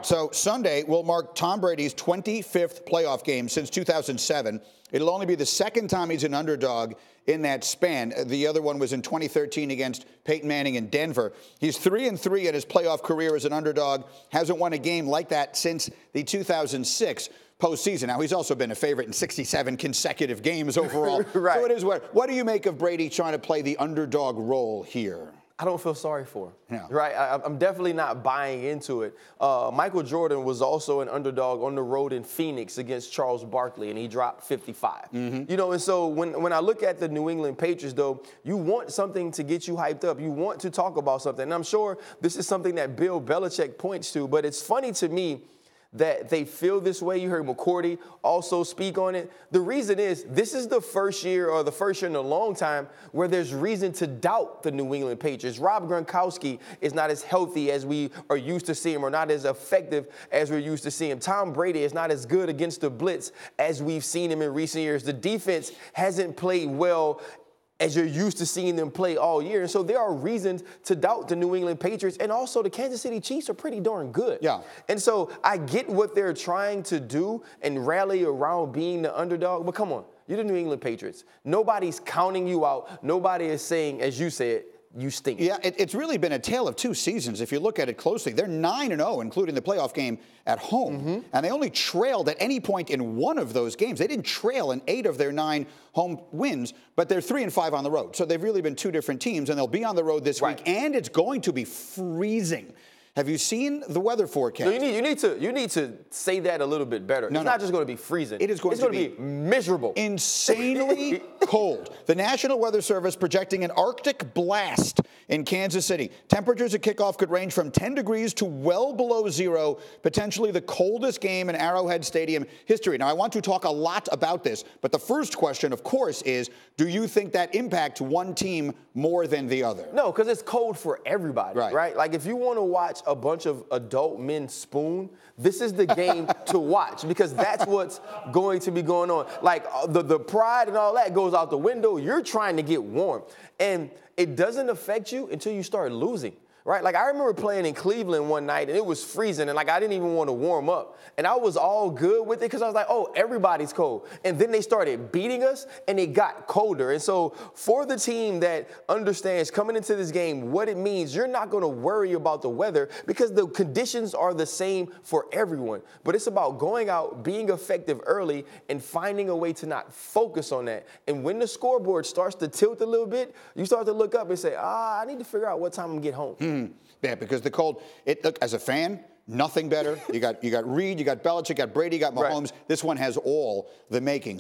So Sunday will mark Tom Brady's 25th playoff game since 2007. It'll only be the second time he's an underdog in that span. The other one was in 2013 against Peyton Manning in Denver. He's 3-3 in his playoff career as an underdog. Hasn't won a game like that since the 2006 postseason. Now, he's also been a favorite in 67 consecutive games overall. Right. So it is what do you make of Brady trying to play the underdog role here? I don't feel sorry for him. No. Right? I'm definitely not buying into it. Michael Jordan was also an underdog on the road in Phoenix against Charles Barkley, and he dropped 55. Mm-hmm. You know, and so when I look at the New England Patriots, though, you want something to get you hyped up. You want to talk about something. And I'm sure this is something that Bill Belichick points to, but it's funny to me that they feel this way. You heard McCourty also speak on it. The reason is this is the first year in a long time where there's reason to doubt the New England Patriots. Rob Gronkowski is not as healthy as we are used to seeing him, or not as effective as we're used to seeing him. Tom Brady is not as good against the blitz as we've seen him in recent years. The defense hasn't played well as you're used to seeing them play all year. And so there are reasons to doubt the New England Patriots. And also the Kansas City Chiefs are pretty darn good. Yeah. And so I get what they're trying to do and rally around being the underdog. But come on, you're the New England Patriots. Nobody's counting you out. Nobody is saying, as you said, you stink. Yeah, it's really been a tale of two seasons. If you look at it closely, they're 9-0, including the playoff game at home. Mm-hmm. And they only trailed at any point in one of those games. They didn't trail in 8 of their 9 home wins, but they're 3-5 on the road. So they've really been two different teams, and they'll be on the road this week. And it's going to be freezing. Have you seen the weather forecast? No, you need to say that a little bit better. It's not just going to be freezing. It is going to be miserable. Insanely cold. The National Weather Service projecting an Arctic blast in Kansas City. Temperatures at kickoff could range from 10 degrees to well below zero, potentially the coldest game in Arrowhead Stadium history. Now, I want to talk a lot about this, but the first question, of course, is do you think that impacts one team more than the other? No, because it's cold for everybody, right? Like, if you want to watch a bunch of adult men spoon, this is the game to watch, because that's what's going to be going on. Like, the pride and all that goes out the window. You're trying to get warm. And it doesn't affect you until you start losing. Right? Like, I remember playing in Cleveland one night, and it was freezing, and, like, I didn't even want to warm up. And I was all good with it because I was like, oh, everybody's cold. And then they started beating us, and it got colder. And so for the team that understands coming into this game what it means, you're not going to worry about the weather because the conditions are the same for everyone. But it's about going out, being effective early, and finding a way to not focus on that. And when the scoreboard starts to tilt a little bit, you start to look up and say, I need to figure out what time I'm going to get home. Yeah, because the cold, look, as a fan, nothing better. You got Reed, you got Belichick, you got Brady, you got Mahomes. Right. This one has all the makings.